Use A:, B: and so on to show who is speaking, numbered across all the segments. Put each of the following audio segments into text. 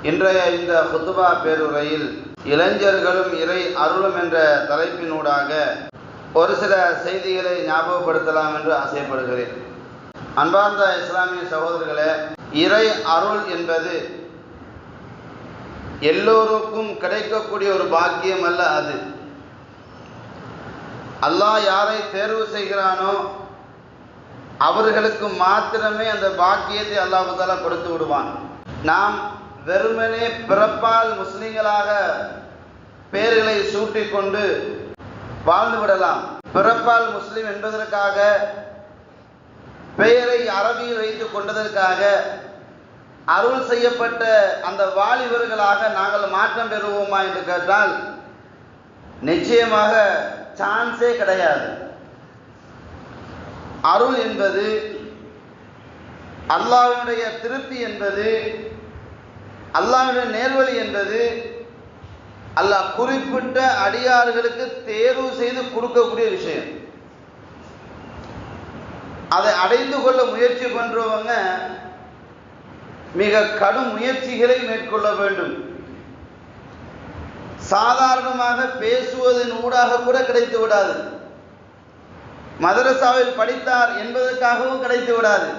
A: இன்றைய இந்த குத்துபா பேருரையில் இளைஞர்களும் இறை அருளும் என்ற தலைப்பினூடாக ஒரு சில செய்திகளை ஞாபகப்படுத்தலாம் என்று ஆசைப்படுகிறேன். அன்பார்ந்த இஸ்லாமிய சகோதரர்களே, இறை அருள் என்பது எல்லோருக்கும் கிடைக்கக்கூடிய ஒரு பாக்கியம் அல்ல. அது அல்லாஹ் யாரை தேர்வு செய்கிறானோ அவர்களுக்கு மாத்திரமே அந்த பாக்கியத்தை அல்லாஹ் தஆலா கொடுத்து விடுவான். நாம் வெறுமனே பிறப்பால் முஸ்லிம்களாக பெயர்களை சூட்டிக்கொண்டு வாழ்ந்து விடலாம். பிறப்பால் முஸ்லிம் என்பதற்காக பெயரை அரபியில் வைத்துக் கொண்டதற்காக அருள் செய்யப்பட்ட அந்த வாலிபர்களாக நாங்கள் மாற்றம் பெறுவோமா என்று கேட்டால் நிச்சயமாக சான்ஸே கிடையாது. அருள் என்பது, அல்லாஹ்வுடைய திருப்தி என்பது, அல்லாஹ்வுடைய நேர்வழி என்பது அல்லாஹ் குறிப்பிட்ட அடியார்களுக்கு தேர்வு செய்து கொடுக்கக்கூடிய விஷயம். அதை அடைந்து கொள்ள முயற்சி பண்றவங்க மிக கடும் முயற்சிகளை மேற்கொள்ள வேண்டும். சாதாரணமாக பேசுவதன் ஊடாக கூட கிடைத்து விடாது. மதரசாவில் படித்தார் என்பதற்காகவும் கிடைத்து விடாது.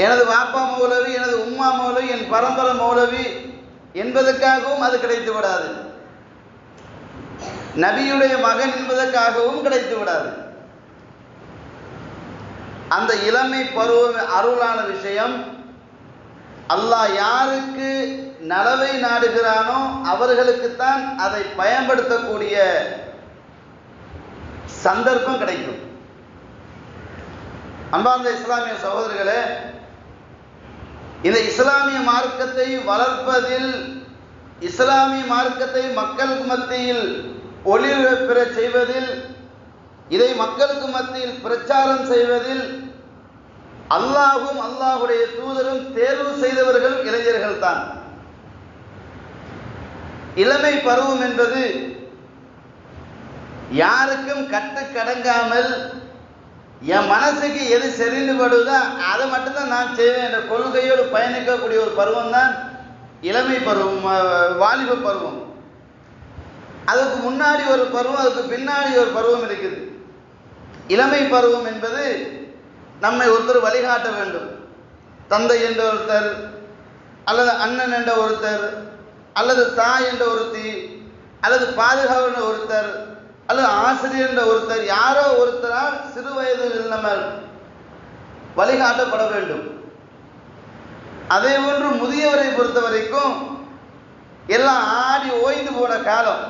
A: எனது வாப்பா மௌலவி, எனது உம்மா மௌலவி, என் பரம்பரை மௌலவி என்பதற்காகவும் அது கிடைத்து விடாது. நபியுடைய மகன் என்பதற்காகவும் கிடைத்து விடாது. அந்த இளமை பருவம் அருளான விஷயம் அல்லாஹ் யாருக்கு நலவை நாடுகிறானோ அவர்களுக்குத்தான் அதை பயன்படுத்தக்கூடிய சந்தர்ப்பம் கிடைக்கும். அன்பார்ந்த இஸ்லாமிய சகோதரர்களே, இந்த இஸ்லாமிய மார்க்கத்தை வளர்ப்பதில், இஸ்லாமிய மார்க்கத்தை மக்களுக்கு மத்தியில் ஒளிர பெற செய்வதில், இதை மக்களுக்கு மத்தியில் பிரச்சாரம் செய்வதில் அல்லாஹ்வும் அல்லாஹ்வுடைய தூதரும் தேர்வு செய்தவர்கள் இளைஞர்கள் தான். இளமை பருவம் என்பது யாருக்கும் கட்டுக்கடங்காமல் என் மனசுக்கு எது செறிந்து படுதோ அதை மட்டும்தான் நான் செய்வேன் என்ற கொள்கையோடு பயணிக்கக்கூடிய ஒரு பருவம் தான் இளமை பருவம், வாலிப பருவம். அதுக்கு முன்னாடி ஒரு பருவம், அதுக்கு பின்னாடி ஒரு பருவம் இருக்குது. இளமை பருவம் என்பது நம்மை ஒருத்தர் வழிகாட்ட வேண்டும். தந்தை என்ற ஒருத்தர், அல்லது அண்ணன் என்ற ஒருத்தர், அல்லது தாய் என்ற ஒருத்தி, அல்லது பாதுகாவலர் என்ற ஒருத்தர், அல்லது ஆசிரியர் என்ற ஒருத்தர், யாரோ ஒருத்தரால் சிறு வயதில் நம்ம வழிகாட்டப்பட வேண்டும். அதே போன்று முதியவரை பொறுத்த வரைக்கும் எல்லாம் ஆடி ஓய்ந்து போன காலம்,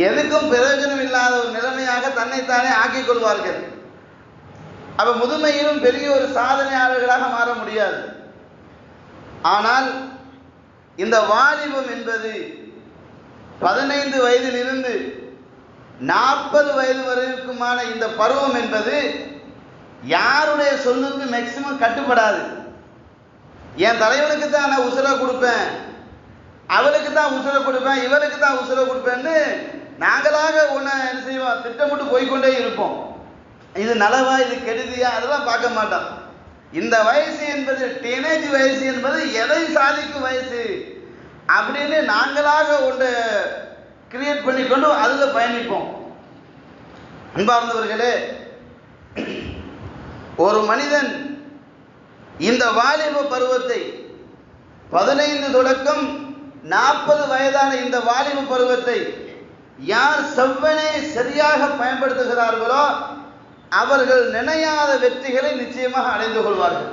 A: எதுக்கும் பிரயோஜனம் இல்லாத ஒரு நிலைமையாக தன்னைத்தானே ஆக்கிக் கொள்வார்கள். அப்ப முதுமையிலும் பெரிய ஒரு சாதனையாளர்களாக மாற முடியாது. ஆனால் இந்த வாலிபம் என்பது 15 வயதிலிருந்து 40 வயது வரைக்குமான இந்த பருவம் என்பது யாருடைய சொல்லுக்கு மேக்சிமம் கட்டுப்படாது. என் தலைவனுக்கு தான் நான் உசுரை கொடுப்பேன், அவளுக்கு தான் உசுரை கொடுப்பேன், இவளுக்கு தான் உசுரை கொடுப்பேன்னு நாங்களாக ஒன்று என்ன செய்வோம், திட்டமிட்டு போய்கொண்டே இருப்போம். இது நலவா, இது கெடுதியா, அதெல்லாம் பார்க்க மாட்டோம். இந்த வயசு என்பது, டீனேஜ் வயசு என்பது எதை சாதிக்கும் வயசு அப்படின்னு நாங்களாக ஒன்று கிரியேட் பண்ணிக்கொண்டு அதில் பயணிப்போம். அன்பார்ந்தவர்களே, ஒரு மனிதன் இந்த வாலிப பருவத்தை 15 தொடக்கம் 40 வயதான இந்த வாலிப பருவத்தை யார் செவ்வனே சரியாக பயன்படுத்துகிறார்களோ அவர்கள் நினையாத வெற்றிகளை நிச்சயமாக அடைந்து கொள்வார்கள்.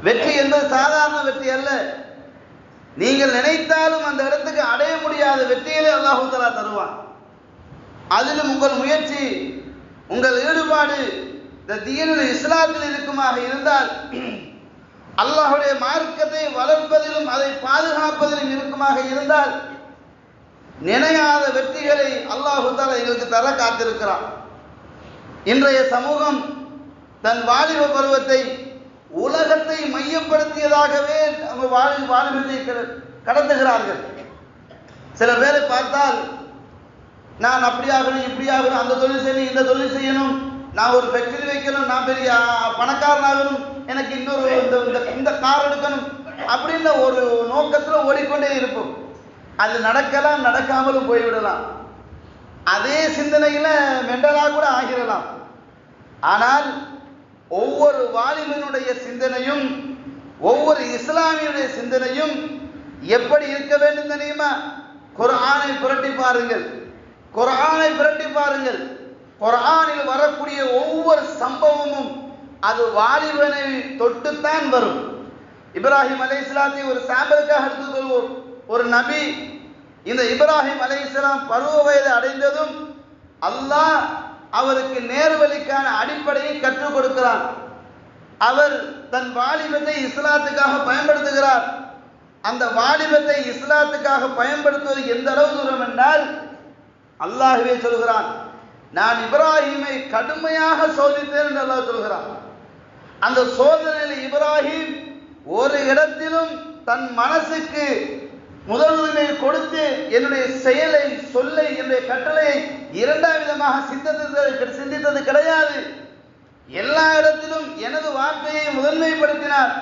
A: வெற்றி என்பது சாதாரண வெற்றி அல்ல. நீங்கள் நினைத்தாலும் அந்த இடத்துக்கு அடைய முடியாத வெற்றிகளை அல்லாஹ் தஆலா தருவான். அதிலும் உங்கள் முயற்சி, உங்கள் ஈடுபாடு இந்த தீனுல் இஸ்லாத்தில் இருக்குமாக இருந்தால், அல்லாஹ்வுடைய மார்க்கத்தை வளர்ப்பதிலும் அதை பாதுகாப்பதிலும் இருக்குமாக இருந்தால், நினையாத வெற்றிகளை அல்லாஹ் தஆலா எங்களுக்கு தர காத்திருக்கிறான். இன்றைய சமூகம் தன் வாலிப பருவத்தை உலகத்தை மையப்படுத்தியதாகவே வாலிபத்தை கடத்துகிறார்கள். சில பேரை பார்த்தால் நான் அப்படி ஆகணும், இப்படி ஆகணும், அந்த தொழில் செய்யணும், இந்த தொழில் செய்யணும், நான் ஒரு ஃபேக்டரி வைக்கணும், நான் பெரிய பணக்காரன் ஆகணும், எனக்கு இன்னொரு இந்த கார் எடுக்கணும், அப்படின்ற ஒரு நோக்கத்தில் ஓடிக்கொண்டே இருப்போம். அது நடக்கலாம், நடக்காமலும் போய்விடலாம். அதே சிந்தனையில மெண்டலா கூட ஆகிடலாம். ஆனால் ஒவ்வொரு வாலிபனுடைய சிந்தனையும், ஒவ்வொரு இஸ்லாமியுடைய சிந்தனையும் எப்படி இருக்க வேண்டும் தெரியுமா? குர்ஆனை புரட்டி பாருங்கள், குர்ஆனை புரட்டி பாருங்கள். குர்ஆனில் வரக்கூடிய ஒவ்வொரு சம்பவமும் அது வாலிபனை தொட்டுத்தான் வரும். இப்ராஹிம் அலைஹிஸ்ஸலாத்தை ஒரு சாம்பிளுக்காக எடுத்துக்கொள்வோம். ஒரு நபி, இந்த இப்ராஹிம் அலைஹிஸ்ஸலாம் பருவ வயது அடைந்ததும் அல்லாஹ் அவருக்கு நேர்வழிக்கான அடிப்படையை கற்றுக் கொடுக்கிறான். அவர் தன் வாலிபத்தை இஸ்லாத்துக்காக பயன்படுத்துகிறார். அந்த வாலிபத்தை இஸ்லாத்துக்காக பயன்படுத்துவது எந்த அளவு தூரம் என்றால், அல்லாஹ்வே சொல்கிறான், நான் இப்ராஹிமை கடுமையாக சோதித்தேன் என்று அல்லாஹ் சொல்கிறான். அந்த சோதனையில் இப்ராஹிம் ஒரு இடத்திலும் தன் மனசுக்கு முதலுரிமை கொடுத்து என்னுடைய செயலை, சொல்லை, என்னுடைய கட்டளையை இரண்டாம் விதமாக சிந்தித்தது கிடையாது. எல்லா இடத்திலும் எனது வார்த்தையை முதன்மைப்படுத்தினார்.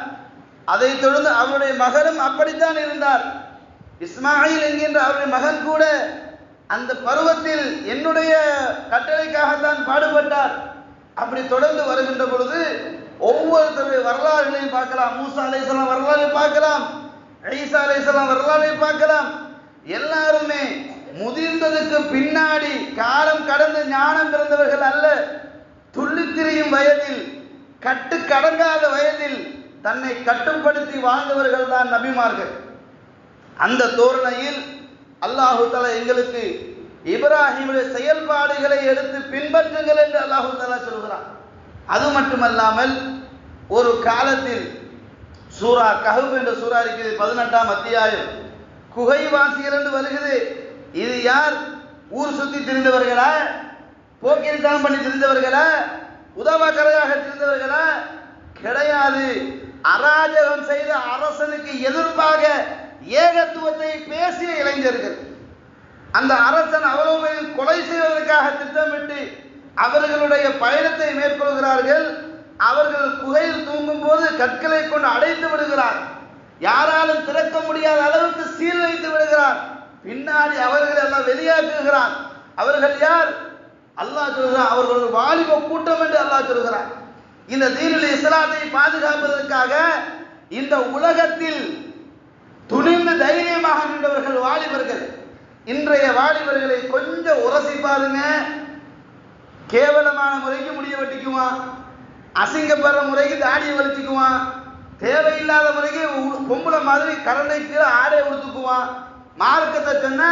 A: அதைத் தொடர்ந்து அவருடைய மகனும் அப்படித்தான் இருந்தார். இஸ்மாயில் என்கின்ற அவருடைய மகன் கூட அந்த பருவத்தில் என்னுடைய கட்டளைக்காகத்தான் பாடுபட்டார். அப்படி தொடர்ந்து வருகின்ற பொழுது ஒவ்வொருத்தருடைய வரலாறுகளையும் பார்க்கலாம். மூசா அலைஹிஸ்ஸலாம் வரலாறை பார்க்கலாம், ஈசா அலைஹிஸ்ஸலாம் வரலாறை பார்க்கலாம். எல்லாருமே முதிர்ந்ததுக்கு பின்னாடி காலம் கடந்து ஞானம் பிறந்தவர்கள் அல்ல. துள்ளித்திரியும் வயதில், கட்டுக்கடங்காத வயதில் தன்னை கட்டுப்படுத்தி வாழ்ந்தவர்கள் தான் நபிமார்கள். அந்த தோரணையில் அல்லாஹு தஆலா எங்களுக்கு இப்ராஹிமுடைய செயல்பாடுகளை எடுத்து பின்பற்றுங்கள் என்று அல்லாஹு தஆலா சொல்கிறான். அது மட்டுமல்லாமல் ஒரு காலத்தில் சூரா கஹஃப் என்ற சூரா இருக்குது, 18ஆம் அத்தியாயம். குகைவாசிகள் என்று வருகிறது. இது யார்? ஊர் சுத்தி திரிந்தவர்களா? போக்கிரித்தனம் பண்ணி திரிந்தவர்களா? உதவக்கரையாக திரிந்தவர்களா? கிடையாது. அராஜகம் செய்த அரசனுக்கு எதிர்ப்பாக ஏகத்துவத்தை பேசிய இளைஞர்கள். அந்த அரசன் அவ்வளவு கொலை செய்வதற்காக திட்டமிட்டு அவர்களுடைய பயணத்தை மேற்கொள்கிறார்கள். அவர்கள் குகையில் தூங்கும் போது கற்களை கொண்டு அடைத்து விடுகிறார். யாராலும் திறக்க முடியாத அளவுக்கு சீல் வைத்து விடுகிறார். பின்னாடி அவர்களை எல்லாம் வெளியாக்குகிறார். அவர்கள் யார்? அல்லாஹ் சொல்கிறான், அவர்கள் வாலிப கூட்டம் என்று அல்லாஹ் சொல்கிறார். இந்த தீனுல் இஸ்லாத்தை பாதுகாப்பதற்காக இந்த உலகத்தில் துணிந்து தைரியமாக நின்றவர்கள் வாலிபர்கள். இன்றைய வாலிபர்களை கொஞ்சம் உரசி பாருங்க. கேவலமான முறைக்கு முடிய வெட்டிக்குவான், அசிங்கப்படுற முறைக்கு தாடியை வலிச்சுக்குவான், தேவையில்லாத முறைக்கு பொம்பளை மாதிரி கரண்டை கீழே ஆடை உடுத்துக்குவான். மார்க்கத்தை சொன்ன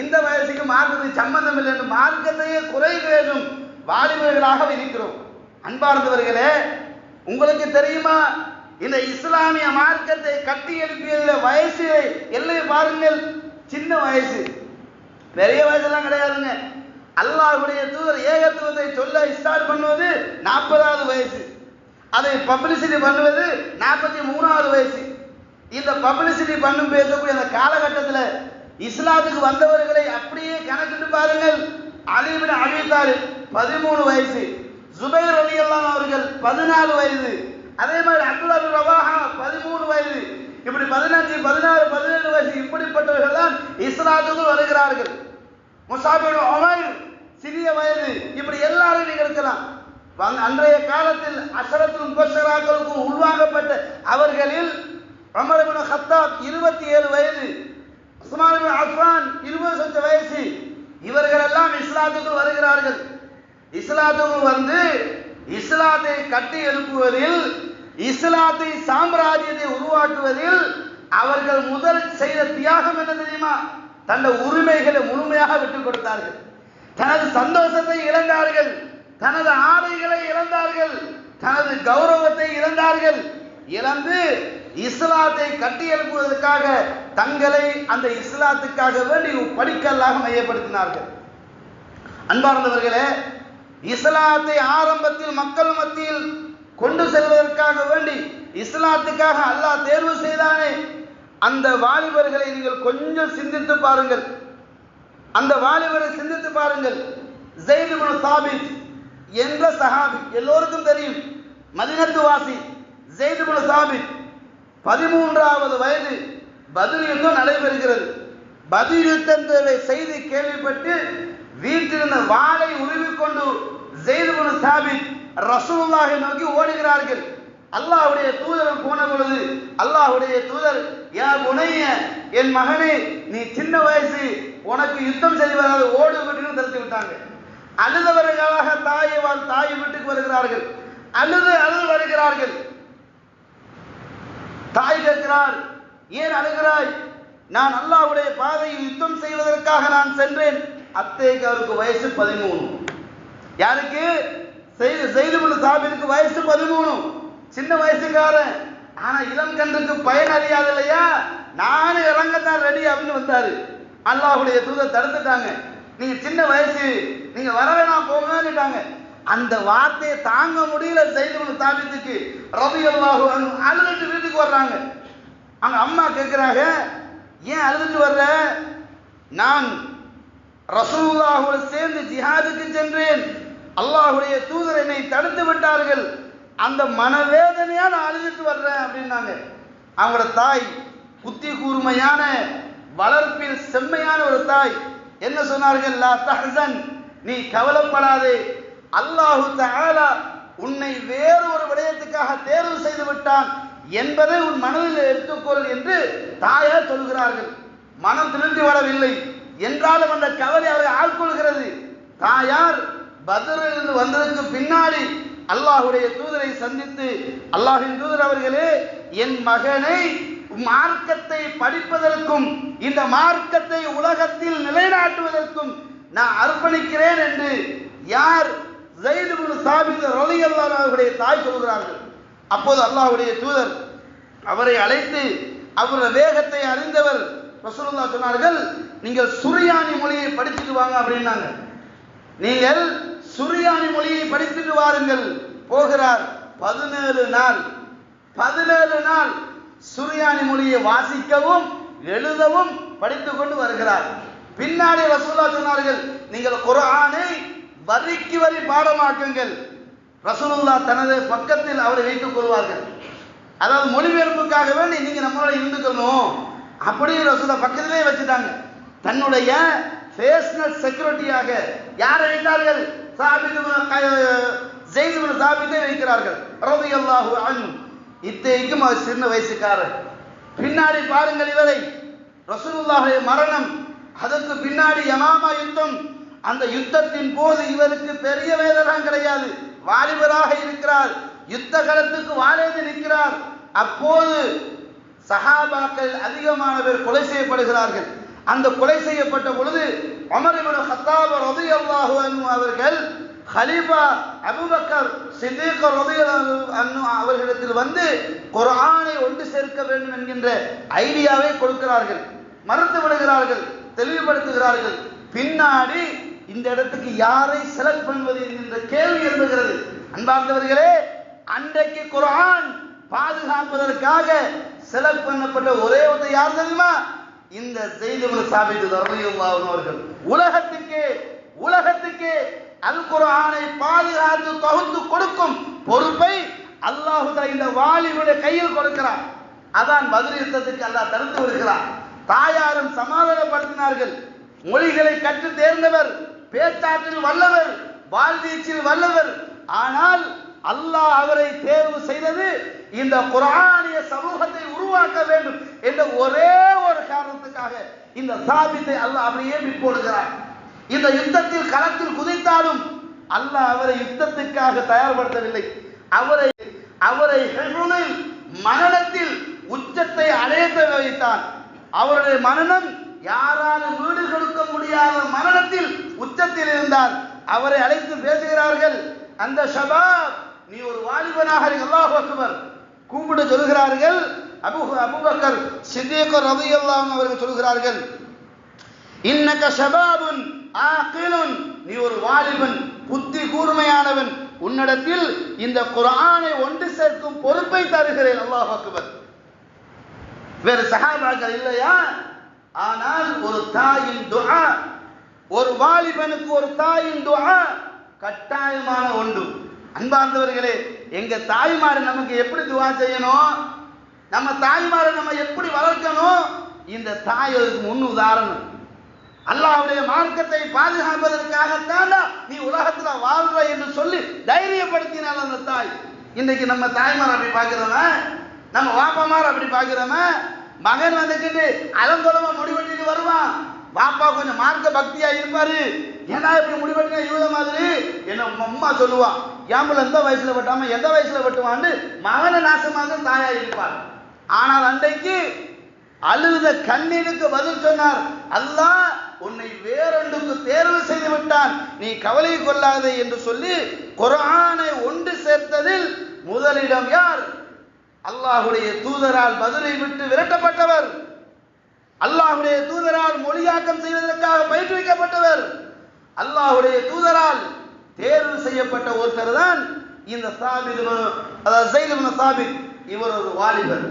A: இந்த வயசுக்கு மார்க்கத்துக்கு சம்பந்தம் இல்லை என்று மார்க்கத்தையே குறை பேசும் வாலிபர்களாக இருக்கிறோம். அன்பார்ந்தவர்களே, உங்களுக்கு தெரியுமா, இந்த இஸ்லாமிய மார்க்கத்தை கட்டி எழுப்பியதில் வயசு எல்லை பாருங்கள். சின்ன வயசு, பெரிய வயசுலாம் கிடையாதுங்க. அல்லாஹ்வுடைய தூதர் ஏகத்துவத்தை சொல்ல ஸ்டார்ட் பண்ணுவது 40வது வயசு, அதை பப்ளிசிட்டி பண்ணுவது 43வது வயசு. இந்த பப்ளிசிட்டி பண்ணும் பேசக்கூடிய அந்த காலகட்டத்தில் இஸ்லாத்துக்கு வந்தவர்களை அப்படியே கணக்கிட்டு பாருங்கள். அலி இப்னு அபீ தாலிப் 13 வயசு, ஜுபைர் ரலியல்லாஹு அவர்கள் 14 வயது, அதே மாதிரி அப்துல்லா பின் ரவாஹா 13 வயது, இப்படி 15, 16, 17 வயசு இப்படிப்பட்டவர்கள் தான் இஸ்லாத்துக்குள் வருகிறார்கள். முஸாப் இப்னு உமைர் சிறிய வயது. இப்படி எல்லாரும் நீங்க இருக்கலாம். அன்றைய காலத்தில் அஷரத்துல் முபஷ்ஷராக்களுக்கு உள்வாங்கப்பட்ட அவர்களில் உமர் இப்னு கத்தாப் 27 வயது, உஸ்மான் இப்னு அஃபான் 20 வயசு. இவர்கள் எல்லாம் இஸ்லாத்துக்குள் வருகிறார்கள். இஸ்லாத்துக்குள் வந்து இஸ்லாத்தை கட்டி எழுப்புவதில், இஸ்லாத்தை சாம்ராஜ்யத்தை உருவாக்குவதில் அவர்கள் முதல் செய்த தியாகம் என்ன தெரியுமா? தன்னுடைய உரிமைகளை முழுமையாக விட்டுக் கொடுத்தார்கள். தனது சந்தோஷத்தை இழந்தார்கள், தனது ஆடைகளை இழந்தார்கள், தனது கௌரவத்தை இழந்தார்கள். இழந்து இஸ்லாத்தை கட்டி எழுப்புவதற்காக தங்களை அந்த இஸ்லாத்துக்காக வேண்டி படிக்கல்லாக மையப்படுத்தினார்கள். அன்பார்ந்தவர்களே, இஸ்லாத்தை ஆரம்பத்தில் மக்கள் மத்தியில் கொண்டு செல்வதற்காக வேண்டி இஸ்லாத்துக்காக அல்லாஹ் தேர்வு செய்தானே, அந்த வாலிபர்களை நீங்கள் கொஞ்சம் சிந்தித்து பாருங்கள். அந்த வாலிபரை சிந்தித்து பாருங்கள். ஸைத் இப்னு சாபித் என்ற சஹாபி எல்லோருக்கும் தெரியும், மதீனத்து வாசி. ஸைத் இப்னு சாபித் 13வது வயது பத்ர் யுத்தம் நடைபெறுகிறது. பத்ர் யுத்தத்தை செய்தி கேள்விப்பட்டு வீட்டிலிருந்த வாளை உருவிக்கொண்டு ஸைத் இப்னு சாபித் ரசூலுல்லாஹை நோக்கி ஓடுகிறார்கள். அல்லாஹ்வுடைய தூதர் போன பொழுது அல்லாஹ்வுடைய தூதர், யா புனைய, என் மகனே, நீ சின்ன வயசு, உனக்கு யுத்தம் செய்து வராது, ஓடு விட்டு தடுத்து விட்டாங்க. அழுதவர்களாக தாய் வீட்டுக்கு வருகிறார்கள். அழுது வருகிறார்கள். தாய் கேட்கிறார், ஏன் அழுகிறாய்? நான் அல்லாஹ்வுடைய பாதையில் யுத்தம் செய்வதற்காக நான் சென்றேன். அத்தைக்கு அவருக்கு வயசு 13. யாருக்கு? ஸைத் இப்னு சாபித்துக்கு வயசு 13. சின்ன வயசுக்காரன். ஆனா இளம் கன்றுக்கு பயன் அறியாது இல்லையா? நானும் இறங்கத்தான் ரெடி அப்படின்னு வந்தாரு. அல்லாஹ்வுடைய தூதர் தடுத்துட்டாங்க. நீங்க சின்ன வயசு, நீங்க வர வேணாம், போங்கன்னுட்டாங்க. அந்த வார்த்தையை தாங்க முடியல ஸைத் இப்னு சாபித்துக்கு ரலியல்லாஹு அன்ஹு. அழுதுட்டு வீட்டுக்கு வர்றாங்க. அவங்க அம்மா கேட்கிறாங்க, ஏன் அழுதுட்டு வர்ற? நான் ரசூலுல்லாஹோடு சேர்ந்து ஜிஹாதுக்கு சென்றேன். அல்லாஹ்வுடைய தூதர் என்னை தடுத்து விட்டார்கள். அந்த மனவேதனையா நான் அழுதுட்டு வர்றேன் அப்படின்னாங்க. அவங்களோட தாய் புத்தி கூர்மையான, வளர்ப்பில் செம்மையான ஒரு தாய். என்ன சொன்னார்கள்? லா தஹ்சன், நீ கவலைப்படாதே, அல்லாஹு தஆலா உன்னை வேறு ஒரு விடயத்துக்காக தேர்வு செய்து விட்டான் என்பதை உன் மனதில் எடுத்துக்கொள் என்று தாயார் சொல்கிறார்கள். மனம் திரும்பி வரவில்லை என்றாலும் அந்த கவலை அவரை ஆட்கொள்கிறது. தாயார் பத்ரிலிருந்து வந்ததற்கு பின்னாடி அல்லாஹ்வுடைய தூதரை சந்தித்து, அல்லாஹ்வின் தூதர் அவர்களே, என் மகனை மார்க்கத்தை படிப்பதற்கும் இந்த மார்க்கத்தை உலகத்தில் நிலைநாட்டுவதற்கும் நான் அர்ப்பணிக்கிறேன் என்று யார்? ஸைத் இப்னு சாபித் ரலியல்லாஹு அன்ஹு அவருடைய தாய் சொல்கிறார்கள். அப்போது அல்லாஹ்வுடைய தூதர் அவரை அழைத்து, அவருடைய வேகத்தை அறிந்தவர் ரசூலுல்லாஹ் சொன்னார்கள், நீங்கள் சுரியானி மொழியை படிச்சுட்டு வாங்க அப்படின்னாங்க. நீங்கள் சுரியானி மொழியை படித்துட்டு வாருங்கள். போகிறார். 17 நாள் சுரியானி மொழியை வாசிக்கவும் எழுதவும் படித்துக் கொண்டு வருகிறார். பின்னாடி ரசூலுல்லாஹ் சொன்னார்கள், நீங்கள் குர்ஆனை வரிக்கு வரி பாடமாக்குங்கள். ரசூலுல்லாஹ் தனது பக்கத்தில் அவரை வைத்துக் கொள்வார்கள். அதாவது மொழிபெயர்ப்புக்காக வேண்டி நீங்க நம்மளோட இருந்துக்கணும் அப்படி ரசூலுல்லாஹ் பக்கத்திலே வச்சுட்டாங்க. தன்னுடைய பர்சனல் செக்யூரிட்டியாக யாரை வைத்தார்கள்? ஸைத் இப்னு சாபித்தை வைக்கிறார்கள் ரலியல்லாஹு அன்ஹு. இத்தேக்கும் அவர் சின்ன வயசுக்காரர். பின்னாடி பாருங்கள் இவரை, ரசூலுல்லாஹுடைய மரணம், அதற்கு பின்னாடி யமாமா யுத்தம். அந்த யுத்தத்தின் போது இவருக்கு பெரிய வயதெல்லாம் கிடையாது, வாலிபராக இருக்கிறார். யுத்த களத்துக்கு வாழேந்து நிற்கிறார். அப்போது சஹாபாக்கள் அதிகமான பேர் கொலை செய்யப்படுகிறார்கள். அந்த கொலை செய்யப்பட்ட பொழுது உமர் இப்னு கத்தாப் ரலியல்லாஹு அன்ஹு அவர்கள் கலீஃபா அபூபக்கர் சித்தீக் ரலியல்லாஹு அன்ஹு அவர்களிடத்தில் வந்து குர்ஆனை ஒன்று சேர்க்க வேண்டும் என்கின்ற ஐடியாவை கொடுக்கிறார்கள். மறுத்து விடுகிறார்கள், தெளிவுபடுத்துகிறார்கள். பின்னாடி இந்த இடத்துக்கு யாரை செலக்ட் பண்ணுவது என்கின்ற கேள்வி எழுகிறது. அன்பார்ந்தவர்களே, அன்றைக்கு குர்ஆன் பாதுகாப்பதற்காக செலக்ட் பண்ணப்பட்ட ஒரே ஒரு யார் தெரியுமா? இந்த ஸைத் இப்னு சாபித் ரலியல்லாஹு அன்ஹு அவர்கள். உலகத்துக்கே அல் குர்ஆனை பாதுகாத்து தொகுத்து கொடுக்கும் பொறுப்பை அல்லாஹ் தஆலா இந்த வாலிபுடைய கையில் கொடுக்கிறார். அதான் பத்ர் யுத்தத்துக்கு அல்லாஹ் தடுத்து வருகிறார். தாயாரும் சமாதானப்படுத்தினார்கள். மொழிகளை கற்று தேர்ந்தவர், பேச்சாற்றில் வல்லவர், வாழ்வீச்சில் வல்லவர். ஆனால் அல்லாஹ் அவரை தேர்வு செய்தது இந்த குர்ஆனிய சமூகத்தை உருவாக்க வேண்டும் என்ற ஒரே ஒரு காரணத்துக்காக இந்த சாபித்தை அல்லாஹ் அப்படியே பிற்போடுகிறார். இந்த யுத்தத்தில் களத்தில் குதித்தாலும் அல்லாஹ் அவரை யுத்தத்துக்காக தயார்படுத்தவில்லை. அவரை மரணத்தில் உச்சத்தை அடைய வைத்தான். அவருடைய மரணம் யாராலும் வீடு கொடுக்க முடியாத மரணத்தில் உச்சத்தில் இருந்தார். அவரை அழைத்து பேசுகிறார்கள். அந்த ஷபாப், நீ ஒரு வாலிபனாக அல்லாஹு அக்பர் கூப்பிட்டு சொல்கிறார்கள். அபூபக்கர் சித்தீக் ரலியல்லாஹு அன்ஹு அவர்கள் சொல்கிறார்கள், இன்னக ஷபாபுன் ஆகிலுன், நீ ஒரு வாலிபன், புத்தி கூர்மையானவன், உன்னிடத்தில் இந்த குர்ஆனை ஒன்று சேர்க்கும் பொறுப்பை தருகிறேன். அல்லாஹு அக்பர். வேறு சஹாபாக்கள் இல்லையா? ஆனால் ஒரு தாயின் துஆ, ஒரு வாலிபனுக்கு ஒரு தாயின் துஆ கட்டாயமான ஒன்று. அன்பார்ந்தவர்களே, எங்க தாய்மார் நமக்கு எப்படி துஆ செய்யணும்? நம்ம தாய்மாரை நம்ம எப்படி வளர்க்கணும், இந்த தாய் அதுக்கு முன் உதாரணம். அல்லாஹ்வுடைய மார்க்கத்தை பாதுகாப்பதற்காகத்தான் நீ உலகத்துல வாழ்ற என்று சொல்லி தைரியப்படுத்தினாள் அந்த தாய். இன்னைக்கு நம்ம தாய்மார் அப்படி பார்க்கிறோமா, நம்ம வாப்பாமார் அப்படி பார்க்கிறோமா? மகன் வந்துக்கிட்டு அலங்கோலமா முடிவெட்டிட்டு வருவான், வாப்பா கொஞ்சம் மார்க்க பக்தியா இருப்பாரு, ஏன்னா இப்படி முடிவெட்டினா இவ்வளவு மாதிரி என்ன அம்மா சொல்லுவான், ஏம்புல எந்த வயசுல வெட்டாம எந்த வயசுல வெட்டுவான்னு மகனை நாசமாக தாயா இருப்பார். ஆனால் அன்றைக்கு அழுத கண்ணீருக்கு பதில் சொன்னார், அல்லாஹ் உன்னை வேறொன்றுக்கு தேர்வு செய்து விட்டான், நீ கவலை கொள்ளாதே என்று சொல்லி குர்ஆனை ஒன்று சேர்த்ததில் முதலிடம் யார்? அல்லாஹ்வுடைய தூதரால் பதிலை விட்டு விரட்டப்பட்டவர், அல்லாஹ்வுடைய தூதரால் மொழியாக்கம் செய்வதற்காக பயிற்றுவிக்கப்பட்டவர், அல்லாஹ்வுடைய தூதரால் தேர்வு செய்யப்பட்ட ஒருத்தர் தான் இந்த சாபித், அதாவது ஸைத் இப்னு சாபித். இவர் ஒரு வாலிபர்.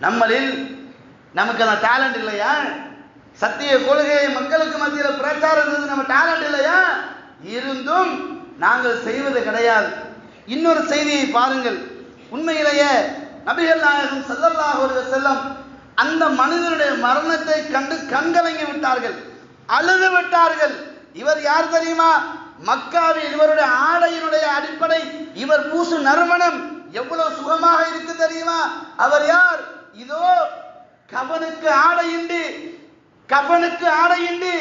A: நம்மளில் நமக்கு அந்த டேலண்ட் இல்லையா? சத்திய கொள்கையை மக்களுக்கு மத்தியில் பிரச்சாரம் செய்து நம்ம டேலண்ட் இல்லையா? இருந்தும் நாங்கள் செய்வது கிடையாது. இன்னொரு செய்தியை பாருங்கள். உண்மையிலேயே நபிகள் நாயகம் ஸல்லல்லாஹு அலைஹி வஸல்லம் அந்த மனிதனுடைய மரணத்தை கண்டு கண்கலங்கி விட்டார்கள், அழுது விட்டார்கள். இவர் யார் தெரியுமா? மக்காவில் இவருடைய ஆடையினுடைய அடிப்படை, இவர் பூசு நறுமணம் எவ்வளவு சுகமாக இருக்கு தெரியுமா? அவர் யார்? இதோ கபனுக்கு ஆடையின்றி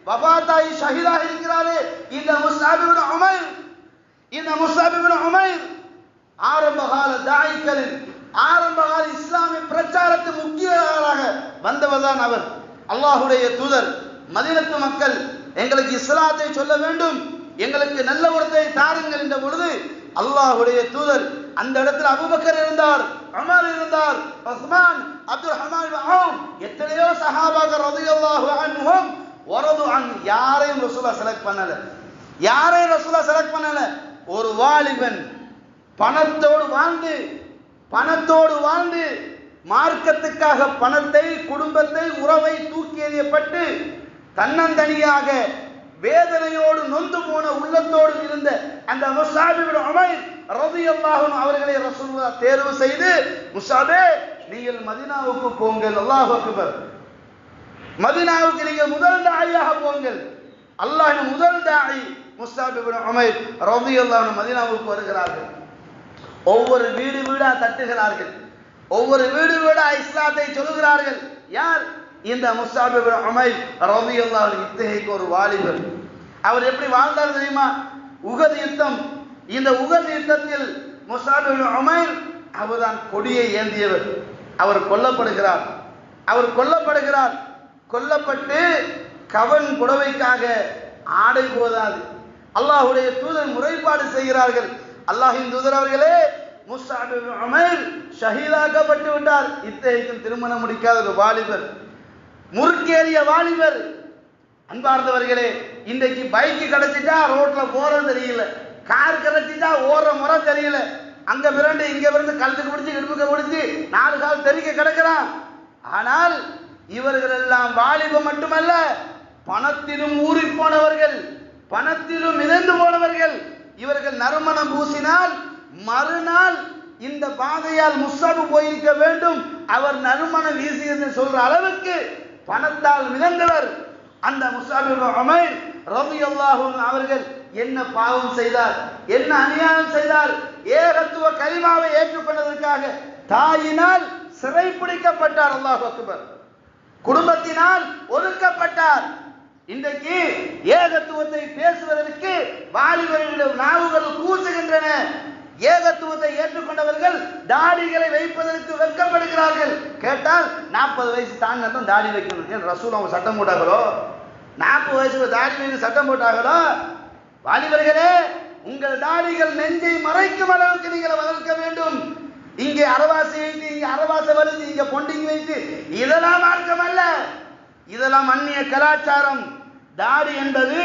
A: வபாத்தாயி ஷஹீதாக இருக்கிறாரே இந்த முஸ்அப் இப்னு உமைர். ஆரம்பகால தாயிகளில், ஆரம்பகால இஸ்லாமிய பிரச்சாரத்து முக்கியராக வந்தவர்தான் அவர். அல்லாஹ்வுடைய தூதர், மதீனத்து மக்கள் எங்களுக்கு இஸ்லாத்தை சொல்ல வேண்டும், எங்களுக்கு நல்ல ஒருத்தை தாருங்கள் என்ற பொழுது அல்லாஹ்வுடைய தூதர் அந்த இடத்துல அபூபக்கர் இருந்தார், உமர் இருந்தார், உஸ்மான், அப்துல் ரஹ்மான் இப்னு அவ்ஃப், எத்தனையோ சஹாபாக்கள் ரலியல்லாஹு அன்ஹும் வரது அன். யாரையும் ரசூலுல்லாஹ் செலக்ட் பண்ணல. ஒரு வாலிபன் பணத்தோடு வாழ்ந்து மார்க்கத்துக்காக பணத்தை, குடும்பத்தை, உறவை தூக்கி எறியப்பட்டு தன்னந்தனியாக வேதனையோடு நொந்து போன உள்ளத்தோடு இருந்த அந்த முஸ்அப் இப்னு உமைர் ரலியல்லாஹு அன்ஹு அவர்களை ரசூலுல்லாஹ் தேர்வு செய்து, முஸ்அபே நீங்கள் மதீனாவுக்கு போங்கள், அல்லாஹ் அக்பர், மதீனாவுக்கு நீங்கள் முதல் தாயாக போங்கள். அல்லாஹ்வின் முதல் தாயி முஸ்அப் இப்னு உமைர் ரலியல்லாஹு அன்ஹு மதீனாவுக்கு வருகிறார்கள். ஒவ்வொரு வீடா தட்டுகிறார்கள், ஒவ்வொரு வீடா இஸ்லாத்தை சொல்லுகிறார்கள். யார்? இந்த முஸ்அப் இப்னு உமைர் ரலியல்லாஹு அன்ஹு. இத்தகைய ஒரு வாலிபர். அவர் எப்படி வாழ்ந்தார் தெரியுமா? உஹத் யுத்தம், இந்த உஹத் யுத்தத்தில் முஸ்அப் இப்னு உமைர் அவர்தான் கொடியை ஏந்தியவர். அவர் கொல்லப்படுகிறார். கொல்லப்பட்டு கவன் புடவைக்காக ஆடை போதாது. அல்லாஹ்வுடைய தூதர் முறைப்பாடு செய்கிறார்கள், அல்லாஹ்வின் தூதர் அவர்களே, முஸ்அப் இப்னு உமைர் ஷஹீதாக்கப்பட்டு விட்டார். இத்தகைக்கும் திருமணம் முடிக்காத ஒரு வாலிபர், முறுக்கேறிய வாலிபர். அன்பார்ந்தவர்களே, இன்றைக்கு பைக்கு கிடைச்சிட்டா ரோட்ல போறது தெரியல, கார் கிடைச்சிட்டா ஓடுற முறை தெரியல, அங்க பிறண்டு இங்க பிறந்து கழுத்துக்கு பிடிச்சி இடுப்புக்கு பிடிச்சி 4 கால் தெறிக்க கிடக்கிறான். ஆனால் இவர்கள் எல்லாம் வாலிபம் மட்டுமல்ல, பணத்திலும் ஊறி போனவர்கள், பணத்திலும் மிதந்து போனவர்கள். இவர்கள் நறுமணம் பூசினால் மறுநாள் இந்த பாதையால் முஸ்அப் போயிருக்க வேண்டும், அவர் நறுமணம் வீசியது சொல்ற அளவுக்கு பணத்தால் மிதந்தவர் அந்த முஸ்அப் இப்னு உமைர் ரலியல்லாஹு அன்ஹு அவர்கள். என்ன பாவம் செய்தார், என்ன அநியாயம் செய்தார்? ஏகத்துவ கலிமாவை ஏற்றுக்கொண்டதற்காக தாயினால் சிறைப்பிடிக்கப்பட்டார், அல்லாஹ் அக்பர். குடும்பத்தினால் ஒதுக்கப்பட்டார். இன்றைக்கு ஏகத்துவத்தை பேசுவதற்கு வாலிபர்களுடைய நாவுகள் கூசுகின்றன. ஏகத்துவத்தை ஏற்றுக்கொண்டவர்கள் தாடிகளை வைப்பதற்கு வெட்கப்படுகிறார்கள். கேட்டால் 40 வயசு தாண்டினதும் தாடி வைக்கணும் ரசூல் அவங்க சட்டம் போட்டாங்களோ? 40 வயசுல தாடி வைத்து சட்டம் போட்டாங்களோ? வாலிபர்களே, உங்கள் தாடிகள் நெஞ்சை மறைக்கும் அளவுக்கு நீங்கள் வளர்க்க வேண்டும். இங்கே அரவாசி வைத்து, இங்கே அரவாசை வலித்து, இங்கே பொண்டிங்கி வைத்து, இதெல்லாம் மார்க்கம் அல்ல, இதெல்லாம் அந்நிய கலாச்சாரம். தாடி என்பது